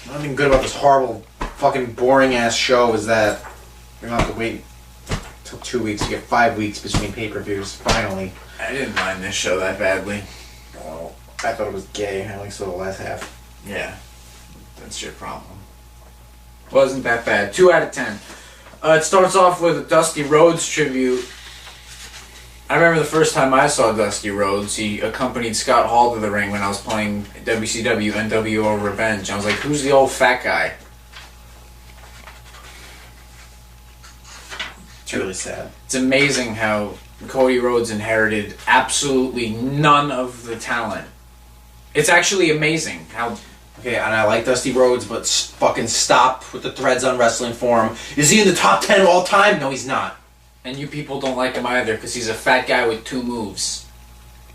Nothing good about this horrible, fucking boring-ass show is that you're gonna have to wait till 2 weeks to get 5 weeks between pay-per-views, finally. I didn't mind this show that badly. Well, I thought it was gay. I only saw the last half. Yeah, that's your problem. Wasn't that bad. 2 out of 10. It starts off with a Dusty Rhodes tribute. I remember the first time I saw Dusty Rhodes, he accompanied Scott Hall to the ring when I was playing WCW NWO Revenge. I was like, who's the old fat guy? It's really sad. It's amazing how Cody Rhodes inherited absolutely none of the talent. It's actually amazing how... Okay, and I like Dusty Rhodes, but fucking stop with the threads on Wrestling Forum. Is he in the top 10 of all time? No, he's not. And you people don't like him either because he's a fat guy with 2 moves.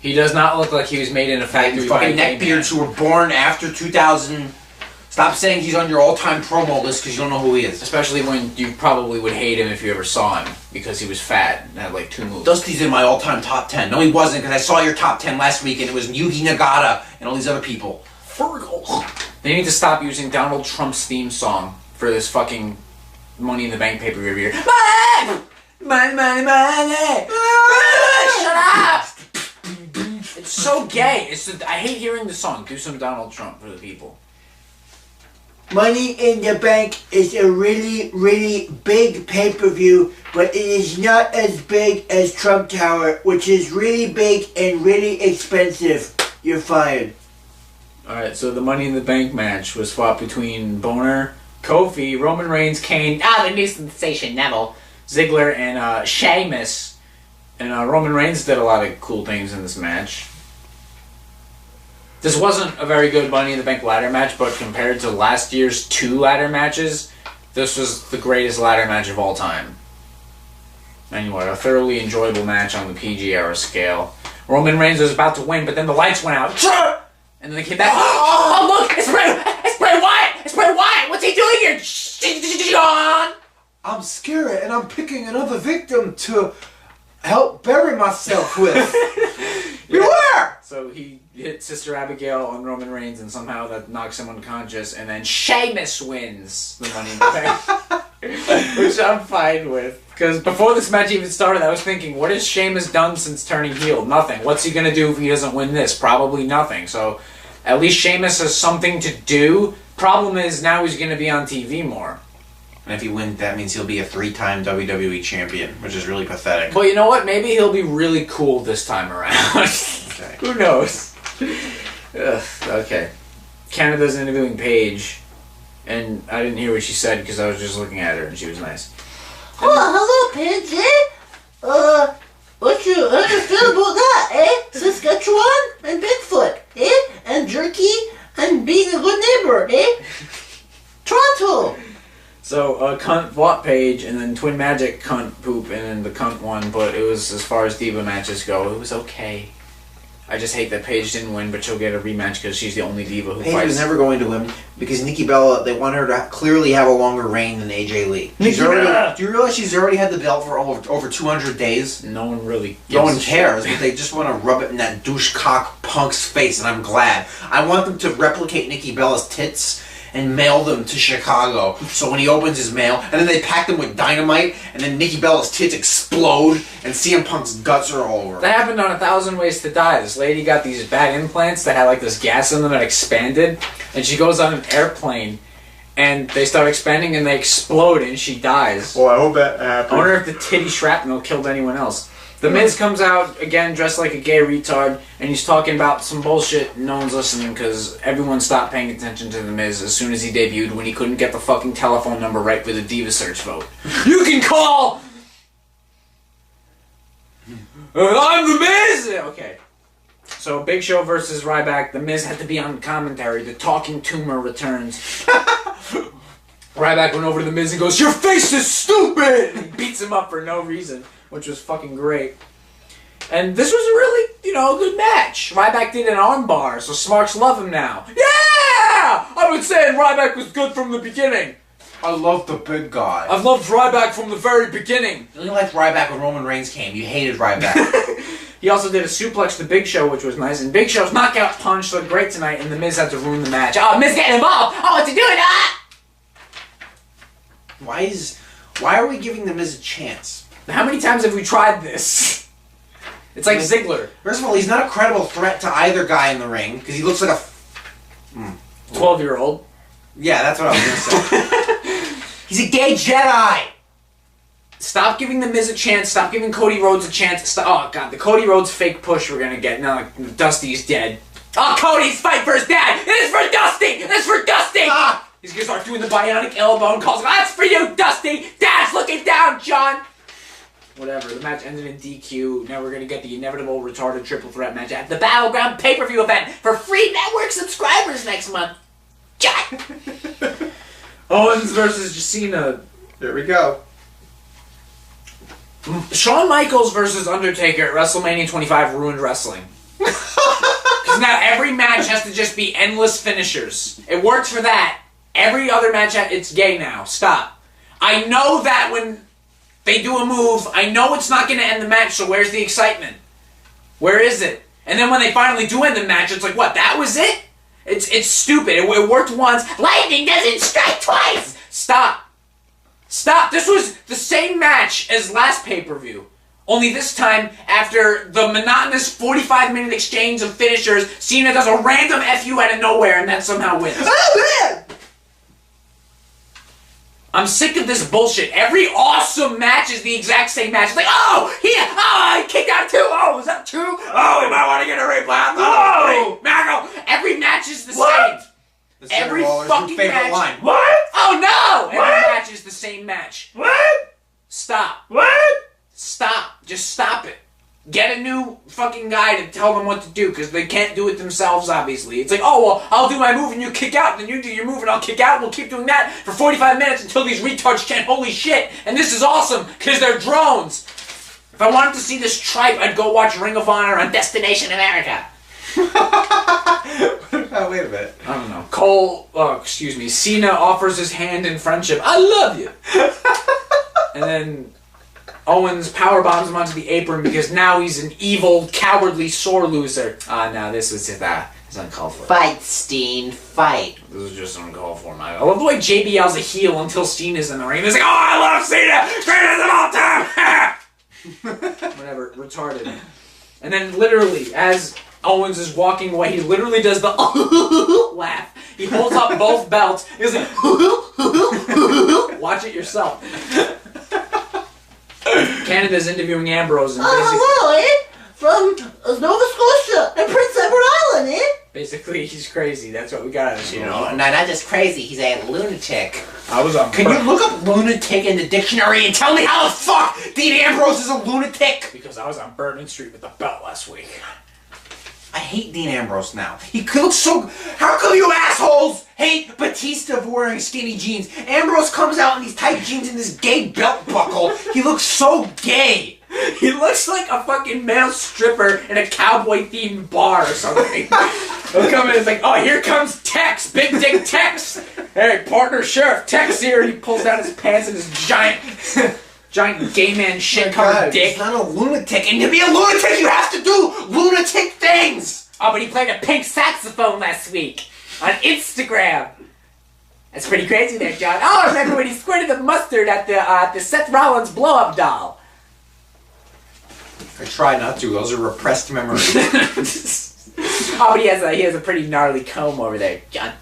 He does not look like he was made in a factory. Fucking neckbeards who were born after 2000. Stop saying he's on your all-time promo list because you don't know who he is. Especially when you probably would hate him if you ever saw him because he was fat and had like 2 moves. Dusty's in my all-time top 10. No, he wasn't because I saw your top 10 last week and it was Yuki Nagata and all these other people. Fergal. They need to stop using Donald Trump's theme song for this fucking Money in the Bank pay-per-view. Money, money, money! Shut up! It's so gay. I hate hearing the song. Do some Donald Trump for the people. Money in the Bank is a really, really big pay-per-view, but it is not as big as Trump Tower, which is really big and really expensive. You're fired. Alright, so the Money in the Bank match was fought between Boner, Kofi, Roman Reigns, Kane, the new sensation Neville, Ziggler, and Sheamus. And Roman Reigns did a lot of cool things in this match. This wasn't a very good Money in the Bank ladder match, but compared to last year's 2 ladder matches, this was the greatest ladder match of all time. Anyway, a thoroughly enjoyable match on the PG era scale. Roman Reigns was about to win, but then the lights went out. And then they came back. Oh look! It's Bray Wyatt! It's Bray Wyatt! What's he doing here? John! I'm scared and I'm picking another victim to help bury myself with. Beware! So he hit Sister Abigail on Roman Reigns and somehow that knocks him unconscious and then Sheamus wins the Money in the Bank. Which I'm fine with. Because before this match even started, I was thinking, what has Sheamus done since turning heel? Nothing. What's he going to do if he doesn't win this? Probably nothing. So at least Sheamus has something to do. Problem is, now he's going to be on TV more. And if he wins, that means he'll be a 3-time WWE champion, which is really pathetic. But you know what? Maybe he'll be really cool this time around. Okay. Who knows? Ugh, okay. Canada's interviewing Paige, and I didn't hear what she said because I was just looking at her, and she was nice. Oh, hello, Paige, what you understand about that, eh? Saskatchewan and Bigfoot, eh? And jerky and being a good neighbor, eh? Toronto! So, cunt fought Paige, and then Twin Magic cunt poop, and then the cunt won, but it was, as far as diva matches go, it was okay. I just hate that Paige didn't win, but she'll get a rematch because she's the only diva who Paige fights. was never going to win because Nikki Bella, they want her to clearly have a longer reign than AJ Lee. Do you realize she's already had the belt for over 200 days? No one really gives No one a cares, shit. but they just want to rub it in that douche cock punk's face, and I'm glad. I want them to replicate Nikki Bella's tits and mail them to Chicago. So when he opens his mail, and then they pack them with dynamite, and then Nikki Bella's tits explode, and CM Punk's guts are all over. That happened on 1,000 Ways to Die. This lady got these bad implants that had like this gas in them that expanded, and she goes on an airplane, and they start expanding, and they explode, and she dies. Well, I hope that happens. I wonder if the titty shrapnel killed anyone else. The Miz comes out, again, dressed like a gay retard, and he's talking about some bullshit. No one's listening because everyone stopped paying attention to The Miz as soon as he debuted when he couldn't get the fucking telephone number right for the Diva Search vote. You can call! I'm The Miz! Okay. So, Big Show versus Ryback. The Miz had to be on commentary. The talking tumor returns. Ryback went over to The Miz and goes, "Your face is stupid!" And he beats him up for no reason, which was fucking great. And this was a really, good match. Ryback did an armbar, so Smarks love him now. Yeah! I've been saying Ryback was good from the beginning. I love the big guy. I've loved Ryback from the very beginning. You only liked Ryback when Roman Reigns came. You hated Ryback. He also did a suplex to Big Show, which was nice. And Big Show's knockout punch looked great tonight, and The Miz had to ruin the match. Oh, Miz getting involved! Oh, what's he doing? Why are we giving The Miz a chance? How many times have we tried this? It's like Ziggler. First of all, he's not a credible threat to either guy in the ring because he looks like a 12-year-old. Yeah, that's what I was gonna say. He's a gay Jedi. Stop giving The Miz a chance. Stop giving Cody Rhodes a chance. Oh, God. The Cody Rhodes fake push we're going to get. Now Dusty's dead. Oh, Cody's fight for his dad. It is for Dusty. It is for Dusty. Ah! He's going to start doing the bionic elbow and calls, that's for you, Dusty. Dad's looking down, John. Whatever. The match ended in DQ. Now we're going to get the inevitable retarded triple threat match at the Battleground pay-per-view event for free network subscribers next month. Jack. Owens versus Cena. There we go. Shawn Michaels versus Undertaker at WrestleMania 25 ruined wrestling. Because now every match has to just be endless finishers. It worked for that. Every other match, it's gay now. Stop. I know that when they do a move, I know it's not going to end the match, so where's the excitement? Where is it? And then when they finally do end the match, it's like, what, that was it? It's stupid. It worked once. Lightning doesn't strike twice! Stop. Stop! This was the same match as last pay-per-view. Only this time, after the monotonous 45-minute exchange of finishers, Cena does a random FU out of nowhere and then somehow wins. Oh, man! I'm sick of this bullshit. Every awesome match is the exact same match. It's like, he kicked out 2. Oh, was that 2? Oh, we might want to get a replay. Oh, Marco. Every match is the same. Every fucking match. Line. What? Oh no! Every match is the same match. What? Stop. What? Stop. Just stop it. Get a new fucking guy to tell them what to do, because they can't do it themselves, obviously. It's like, oh, well, I'll do my move and you kick out, then you do your move and I'll kick out, and we'll keep doing that for 45 minutes until these retards chant, holy shit, and this is awesome, because they're drones. If I wanted to see this tripe, I'd go watch Ring of Honor on Destination America. Oh, wait a minute. I don't know. Cena offers his hand in friendship. I love you. And then Owens powerbombs him onto the apron because now he's an evil, cowardly, sore loser. No, this was it's uncalled for. Fight, Steen, fight. This is just uncalled for, man. I love the way JBL's a heel until Cena's in the ring. He's like, oh, I love Cena! Greatest of all time! Whatever, retarded. And then literally, as Owens is walking away, he literally does the laugh. He holds up both belts. He's like, watch it yourself. Canada's interviewing Ambrose and basically... hello, From Nova Scotia and Prince Edward Island, Basically, he's crazy. That's what we got out of him. No, not just crazy. He's a lunatic. Can you look up lunatic in the dictionary and tell me how the fuck Dean Ambrose is a lunatic? Because I was on Bourbon Street with the belt last week. I hate Dean Ambrose now. He looks so... How come you assholes hate Batista for wearing skinny jeans? Ambrose comes out in these tight jeans and this gay belt buckle. He looks so gay. He looks like a fucking male stripper in a cowboy-themed bar or something. He'll come in and it's like, oh, here comes Tex, Big Dick Tex. Hey, partner sheriff, Tex here. And he pulls down his pants and his giant gay man shit-covered dick. He's not a lunatic, and to be a lunatic, you have to do lunatic things! Oh, but he played a pink saxophone last week on Instagram. That's pretty crazy there, John. Oh, I remember when he squirted the mustard at the Seth Rollins blow-up doll. I try not to. Those are repressed memories. Oh, but he has a pretty gnarly comb over there, John.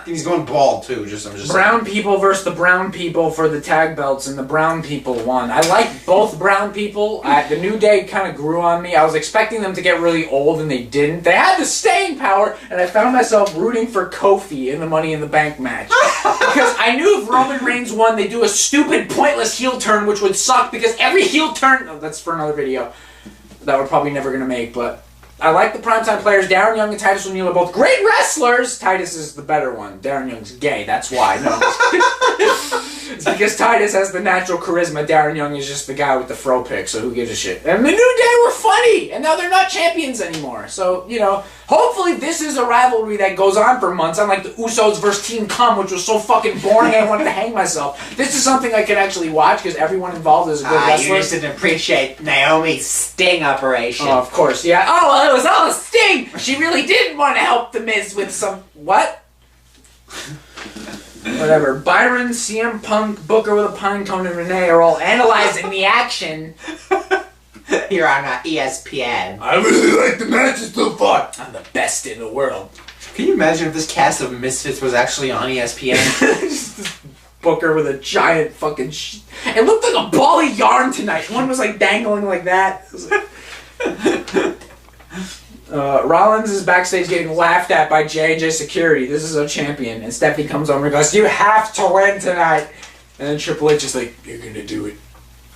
He's going bald too. I'm just brown people versus the brown people for the tag belts, and the brown people won. I like both brown people. The New Day kind of grew on me. I was expecting them to get really old, and they didn't. They had the staying power, and I found myself rooting for Kofi in the Money in the Bank match because I knew if Roman Reigns won, they'd do a stupid, pointless heel turn, which would suck because every heel turn. Oh, that's for another video that we're probably never gonna make, but. I like the primetime players. Darren Young and Titus O'Neil are both great wrestlers. Titus is the better one. Darren Young's gay. That's why. No. It's because Titus has the natural charisma. Darren Young is just the guy with the fro pick, so who gives a shit? And the New Day were funny, and now they're not champions anymore. So, hopefully this is a rivalry that goes on for months, unlike the Usos versus Team Cum, which was so fucking boring I wanted to hang myself. This is something I can actually watch because everyone involved is a good wrestler. You just didn't appreciate Naomi's sting operation. Oh, of course, yeah. Oh, well, it was all a sting! She really didn't want to help The Miz with some... What? Whatever. Byron, CM Punk, Booker with a pine cone, and Renee are all analyzing the action. Here on ESPN. I really like the matches so far. I'm the best in the world. Can you imagine if this cast of Misfits was actually on ESPN? Just this Booker with a giant fucking it looked like a ball of yarn tonight. One was like dangling like that. Rollins is backstage getting laughed at by J&J security. This is our champion. And Stephanie comes over and goes, "You have to win tonight." And then Triple H is like, "You're gonna do it."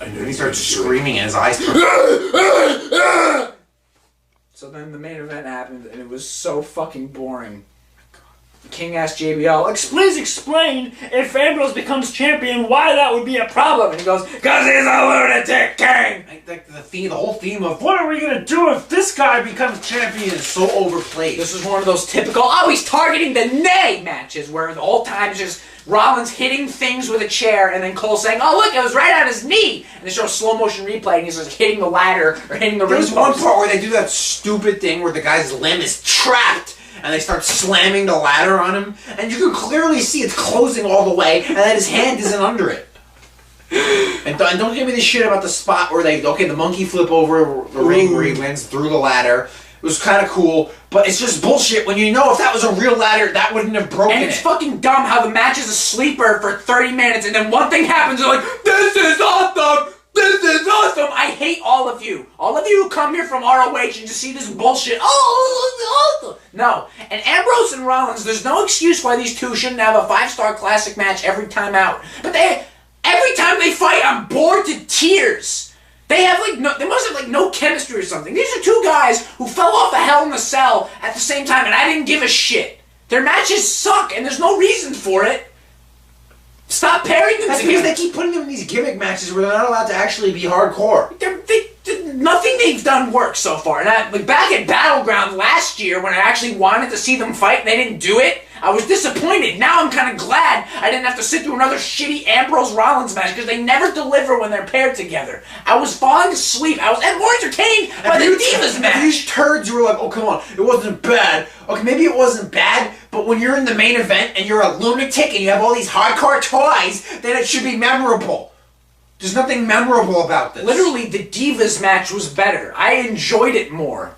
I know. And he starts screaming and his eyes So then the main event happened, and it was so fucking boring. King asked JBL, "Please explain, if Ambrose becomes champion, why that would be a problem?" And he goes, "'Cause he's a lunatic king!" The whole theme of what are we gonna do if this guy becomes champion is so overplayed. This was one of those typical, he's targeting the nay matches, where the whole time it's just Rollins hitting things with a chair, and then Cole saying, "Oh look, it was right on his knee!" And they show a slow motion replay, and he's just hitting the ladder, or hitting the ring There's post. one part where they do that stupid thing where the guy's limb is trapped, and they start slamming the ladder on him, and you can clearly see it's closing all the way, and that his hand isn't under it. And don't give me this shit about the spot where the monkey flip over the ring where he wins through the ladder. It was kind of cool, but it's just bullshit when you know if that was a real ladder, that wouldn't have broken And it's fucking dumb how the match is a sleeper for 30 minutes, and then one thing happens, they're like, "This is awesome! This is awesome!" I hate all of you. All of you who come here from ROH and just see this bullshit. Oh, awesome. No. And Ambrose and Rollins, there's no excuse why these two shouldn't have a 5-star classic match every time out. But every time they fight, I'm bored to tears. They must have no chemistry or something. These are two guys who fell off a Hell in a Cell at the same time, and I didn't give a shit. Their matches suck, and there's no reason for it. Stop pairing them That's together. because they keep putting them in these gimmick matches where they're not allowed to actually be hardcore. Nothing they've done works so far. And back at Battleground last year, when I actually wanted to see them fight and they didn't do it, I was disappointed. Now I'm kind of glad I didn't have to sit through another shitty Ambrose-Rollins match, because they never deliver when they're paired together. I was falling asleep. I was more entertained by the Divas match. These turds who were like, "Oh, come on, it wasn't bad." Okay, maybe it wasn't bad, but when you're in the main event and you're a lunatic and you have all these hardcore toys, then it should be memorable. There's nothing memorable about this. Literally, the Divas match was better. I enjoyed it more.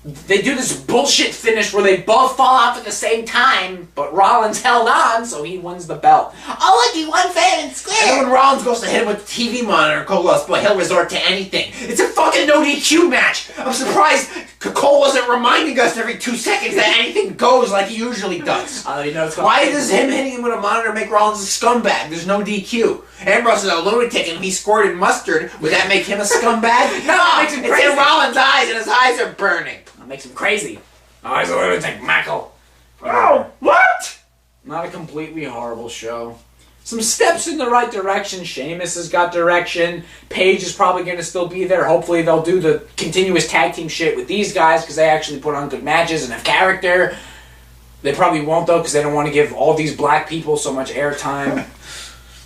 They do this bullshit finish where they both fall off at the same time, but Rollins held on, so he wins the belt. Oh, look, he won fair and square. And then when Rollins goes to hit him with the TV monitor, Cole goes, "Boy, he'll resort to anything." It's a fucking no DQ match. I'm surprised Cole wasn't reminding us every 2 seconds that anything goes like he usually does. Why does him hitting him with a monitor make Rollins a scumbag? There's no DQ. Ambrose is a lunatic and he squirted mustard. Would that make him a scumbag? No, it makes him crazy. It's in Rollins' eyes and his eyes are burning. That makes him crazy. Oh, he's a lunatic, Michael. Oh, what? Not a completely horrible show. Some steps in the right direction. Sheamus has got direction. Paige is probably going to still be there. Hopefully they'll do the continuous tag team shit with these guys, because they actually put on good matches and have character. They probably won't, though, because they don't want to give all these black people so much airtime.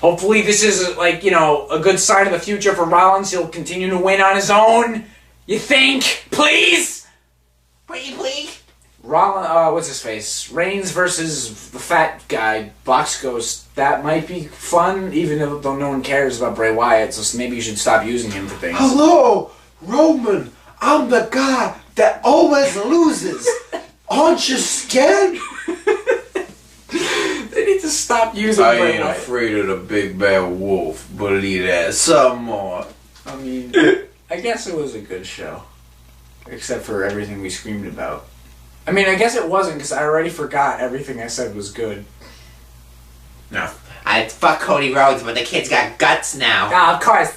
Hopefully this is, a good sign of the future for Rollins. He'll continue to win on his own. You think? Please? Please? What's his face? Reigns versus the fat guy, Box Ghost. That might be fun, even though no one cares about Bray Wyatt, so maybe you should stop using him for things. Hello, Roman. I'm the guy that always loses. Aren't you scared? They need to stop using I Bray ain't Wyatt. afraid of the big bad wolf. Believe that some more. I mean, I guess it was a good show. Except for everything we screamed about. I mean, I guess it wasn't, because I already forgot everything I said was good. No. I fuck Cody Rhodes, but the kid's got guts now. Of course.